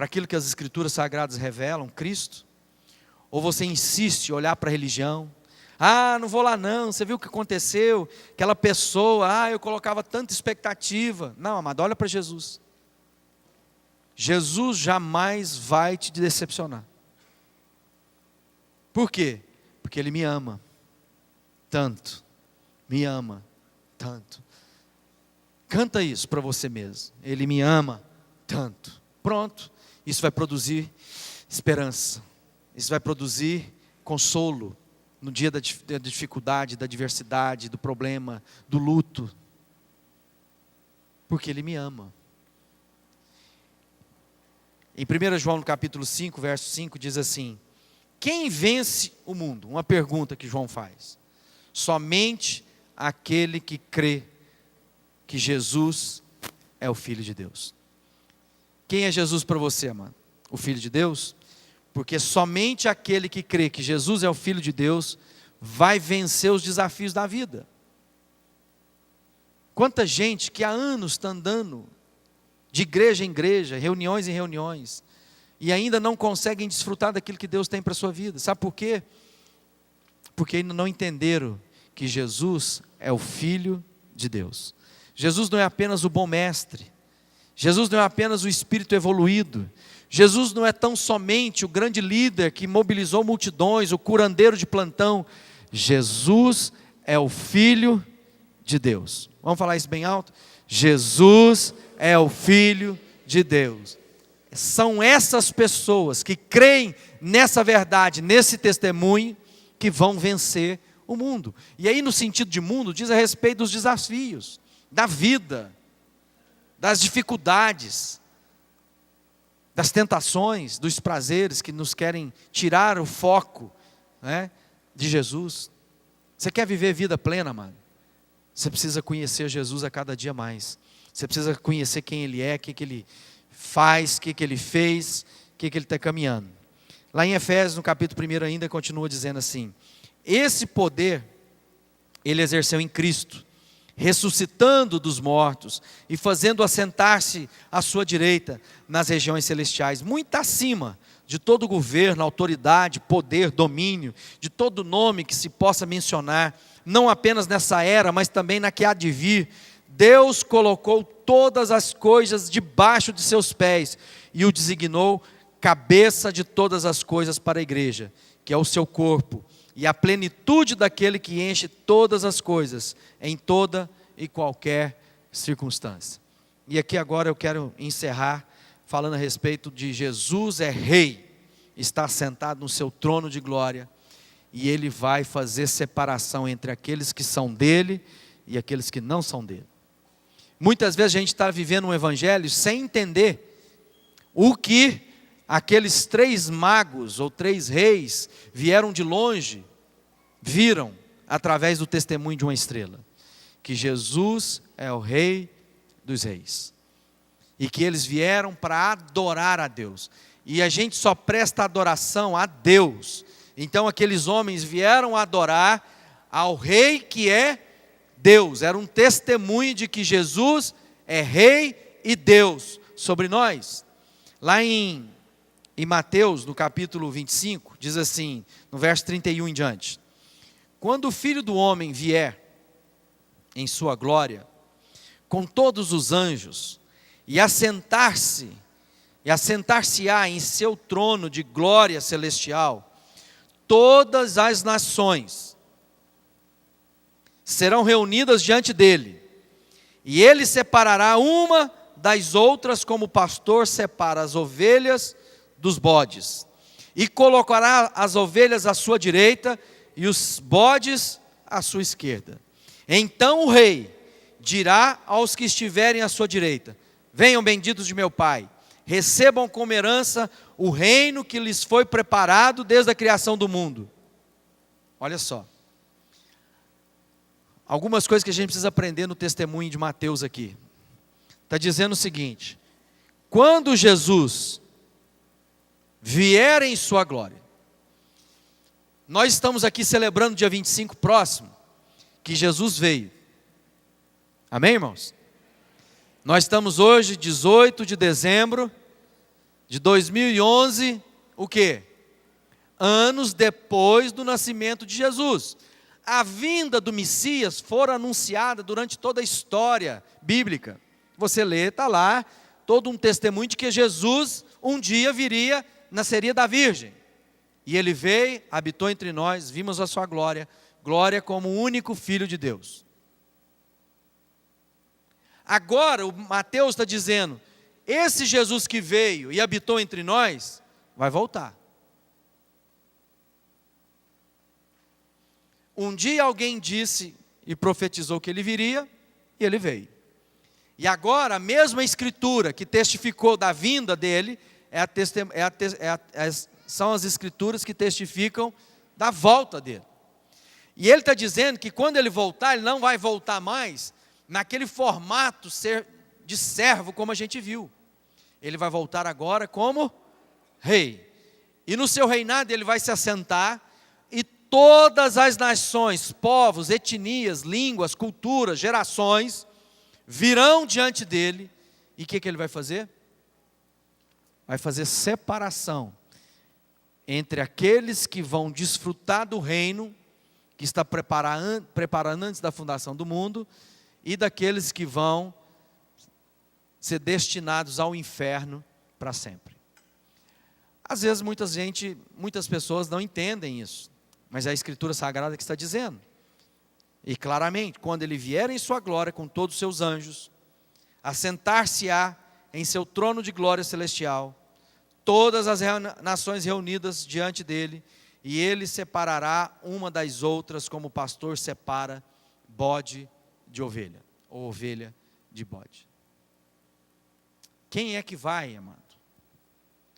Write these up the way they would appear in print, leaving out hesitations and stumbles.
para aquilo que as Escrituras Sagradas revelam, Cristo? Ou você insiste em olhar para a religião? Ah, não vou lá não, você viu o que aconteceu? Aquela pessoa, eu colocava tanta expectativa. Não, amado, olha para Jesus. Jesus jamais vai te decepcionar. Por quê? Porque Ele me ama tanto, me ama tanto. Canta isso para você mesmo. Ele me ama tanto. Pronto. Isso vai produzir esperança. Isso vai produzir consolo no dia da dificuldade, da adversidade, do problema, do luto. Porque Ele me ama. Em 1 João no capítulo 5, verso 5, diz assim: quem vence o mundo? Uma pergunta que João faz. Somente aquele que crê que Jesus é o Filho de Deus. Quem é Jesus para você, amado? O Filho de Deus? Porque somente aquele que crê que Jesus é o Filho de Deus vai vencer os desafios da vida. Quanta gente que há anos está andando de igreja em igreja, reuniões em reuniões, e ainda não conseguem desfrutar daquilo que Deus tem para a sua vida. Sabe por quê? Porque ainda não entenderam que Jesus é o Filho de Deus. Jesus não é apenas o bom mestre. Jesus não é apenas o espírito evoluído. Jesus não é tão somente o grande líder que mobilizou multidões, o curandeiro de plantão. Jesus é o Filho de Deus. Vamos falar isso bem alto? Jesus é o Filho de Deus. São essas pessoas que creem nessa verdade, nesse testemunho, que vão vencer o mundo. E aí, no sentido de mundo, diz a respeito dos desafios, da vida, das dificuldades, das tentações, dos prazeres que nos querem tirar o foco, né, de Jesus. Você quer viver vida plena, mano? Você precisa conhecer Jesus a cada dia mais. Você precisa conhecer quem Ele é, o que Ele faz, o que Ele fez, o que Ele está caminhando. Lá em Efésios, no capítulo 1 ainda, continua dizendo assim: esse poder Ele exerceu em Cristo, ressuscitando dos mortos e fazendo assentar-se à sua direita nas regiões celestiais, muito acima de todo governo, autoridade, poder, domínio, de todo nome que se possa mencionar, não apenas nessa era, mas também na que há de vir. Deus colocou todas as coisas debaixo de seus pés e o designou cabeça de todas as coisas para a igreja, que é o seu corpo, e a plenitude daquele que enche todas as coisas, em toda e qualquer circunstância. E aqui agora eu quero encerrar falando a respeito de Jesus é rei, está sentado no seu trono de glória, e Ele vai fazer separação entre aqueles que são dele e aqueles que não são dele. Muitas vezes a gente está vivendo um evangelho sem entender o que aqueles 3 magos ou 3 reis vieram de longe, viram através do testemunho de uma estrela, que Jesus é o Rei dos Reis, e que eles vieram para adorar a Deus, e a gente só presta adoração a Deus. Então aqueles homens vieram adorar ao Rei que é Deus, era um testemunho de que Jesus é Rei e Deus sobre nós. Lá em Mateus, no capítulo 25, diz assim, no verso 31 em diante: quando o Filho do Homem vier em sua glória, com todos os anjos, e assentar-se-á em seu trono de glória celestial, todas as nações serão reunidas diante dele, e ele separará uma das outras, como o pastor separa as ovelhas dos bodes, e colocará as ovelhas à sua direita e os bodes à sua esquerda. Então o rei dirá aos que estiverem à sua direita: venham benditos de meu Pai, recebam como herança o reino que lhes foi preparado desde a criação do mundo. Olha só, algumas coisas que a gente precisa aprender no testemunho de Mateus aqui. Está dizendo o seguinte: quando Jesus vier em sua glória, nós estamos aqui celebrando dia 25 próximo, que Jesus veio. Amém, irmãos? Nós estamos hoje, 18 de dezembro de 2011, o quê? Anos depois do nascimento de Jesus. A vinda do Messias fora anunciada durante toda a história bíblica. Você lê, está lá, todo um testemunho de que Jesus um dia viria, nasceria da Virgem. E ele veio, habitou entre nós, vimos a sua glória, glória como o único Filho de Deus. Agora o Mateus está dizendo, esse Jesus que veio e habitou entre nós, vai voltar. Um dia alguém disse e profetizou que ele viria, e ele veio. E agora a mesma escritura que testificou da vinda dele, são as escrituras que testificam da volta dele. E ele está dizendo que quando ele voltar, ele não vai voltar mais naquele formato de servo como a gente viu. Ele vai voltar agora como rei. E no seu reinado ele vai se assentar, e todas as nações, povos, etnias, línguas, culturas, gerações, virão diante dele. E o que ele vai fazer? Vai fazer separação entre aqueles que vão desfrutar do reino, que está preparando antes da fundação do mundo, e daqueles que vão ser destinados ao inferno para sempre. Às vezes muitas pessoas não entendem isso, mas é a Escritura Sagrada que está dizendo. E claramente, quando ele vier em sua glória com todos os seus anjos, assentar-se-á em seu trono de glória celestial, todas as nações reunidas diante dele, e ele separará uma das outras, como o pastor separa bode de ovelha, ou ovelha de bode. Quem é que vai, amado,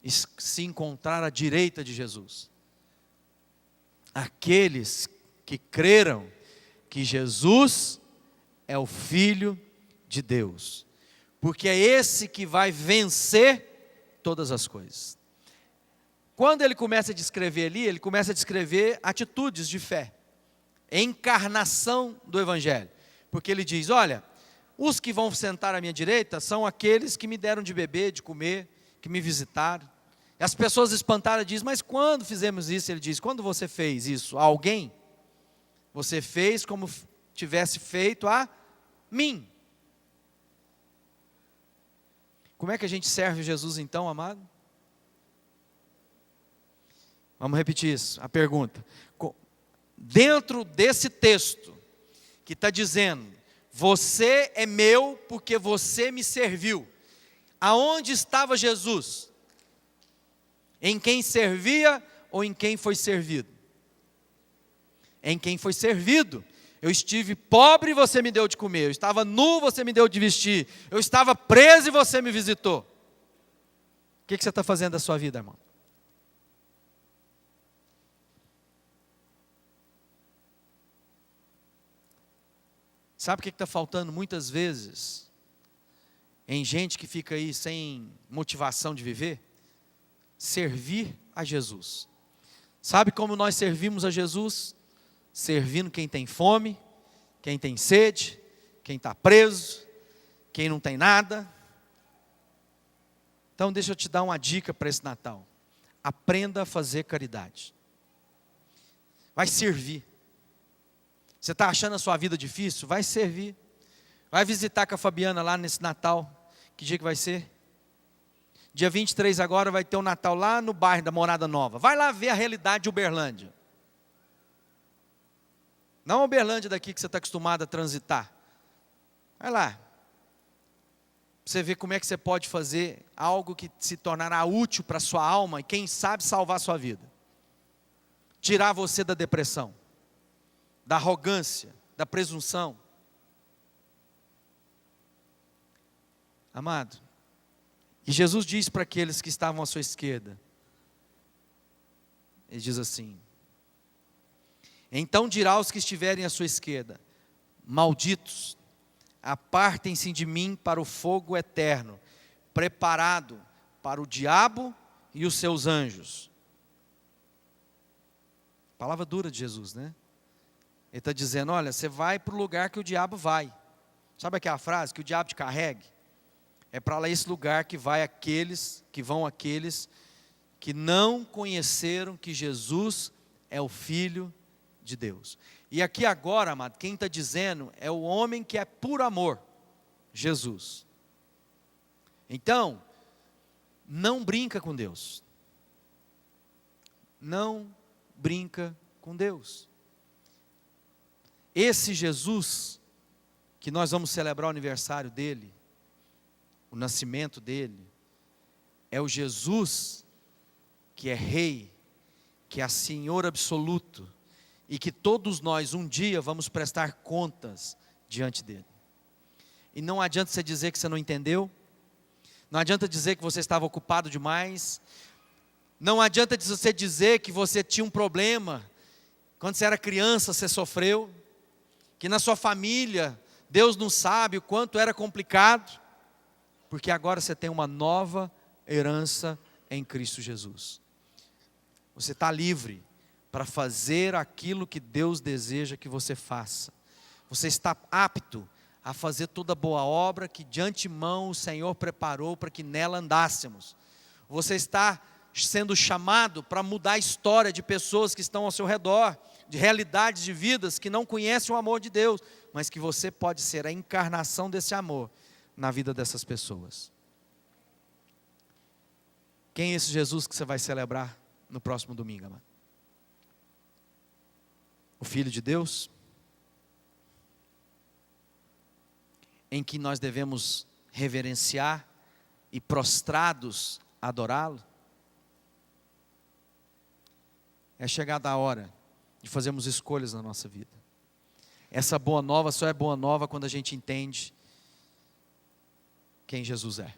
se encontrar à direita de Jesus? Aqueles que creram que Jesus é o Filho de Deus, porque é esse que vai vencer todas as coisas. Quando ele começa a descrever ali, ele começa a descrever atitudes de fé, encarnação do Evangelho, porque ele diz, olha, os que vão sentar à minha direita são aqueles que me deram de beber, de comer, que me visitaram. E as pessoas espantadas dizem, mas quando fizemos isso? Ele diz, quando você fez isso a alguém, você fez como tivesse feito a mim. Como é que a gente serve Jesus então, amado? Vamos repetir isso, a pergunta. Dentro desse texto, que está dizendo, você é meu porque você me serviu. Aonde estava Jesus? Em quem servia ou em quem foi servido? Em quem foi servido. Eu estive pobre e você me deu de comer. Eu estava nu, você me deu de vestir. Eu estava preso e você me visitou. O que você está fazendo da sua vida, irmão? Sabe o que está faltando muitas vezes em gente que fica aí sem motivação de viver? Servir a Jesus. Sabe como nós servimos a Jesus? Servindo quem tem fome, quem tem sede, quem está preso, quem não tem nada. Então deixa eu te dar uma dica para esse Natal. Aprenda a fazer caridade. Vai servir. Você está achando a sua vida difícil? Vai servir. Vai visitar com a Fabiana lá nesse Natal. Que dia que vai ser? Dia 23 agora vai ter um Natal lá no bairro da Morada Nova. Vai lá ver a realidade de Uberlândia. Não a Uberlândia daqui que você está acostumado a transitar. Vai lá. Pra você ver como é que você pode fazer algo que se tornará útil para a sua alma e quem sabe salvar a sua vida. Tirar você da depressão, da arrogância, da presunção. Amado, e Jesus diz para aqueles que estavam à sua esquerda, ele diz assim, então dirá aos que estiverem à sua esquerda, malditos, apartem-se de mim para o fogo eterno, preparado para o diabo e os seus anjos. Palavra dura de Jesus, né? Ele está dizendo, olha, você vai para o lugar que o diabo vai. Sabe aquela frase, que o diabo te carregue? É para esse lugar que vão aqueles que não conheceram que Jesus é o Filho de Deus. E aqui agora, amado, quem está dizendo é o homem que é por amor, Jesus. Então, não brinca com Deus. Não brinca com Deus. Esse Jesus, que nós vamos celebrar o aniversário dele, o nascimento dele, é o Jesus que é rei, que é Senhor absoluto, e que todos nós um dia vamos prestar contas diante dele. E não adianta você dizer que você não entendeu, não adianta dizer que você estava ocupado demais, não adianta você dizer que você tinha um problema, quando você era criança você sofreu, que na sua família Deus não sabe o quanto era complicado, porque agora você tem uma nova herança em Cristo Jesus. Você está livre para fazer aquilo que Deus deseja que você faça. Você está apto a fazer toda boa obra que de antemão o Senhor preparou para que nela andássemos. Você está sendo chamado para mudar a história de pessoas que estão ao seu redor, de realidades de vidas que não conhecem o amor de Deus, mas que você pode ser a encarnação desse amor na vida dessas pessoas. Quem é esse Jesus que você vai celebrar no próximo domingo, amado? O Filho de Deus, em que nós devemos reverenciar e prostrados adorá-lo? É chegada a hora de fazermos escolhas na nossa vida. Essa boa nova só é boa nova quando a gente entende quem Jesus é.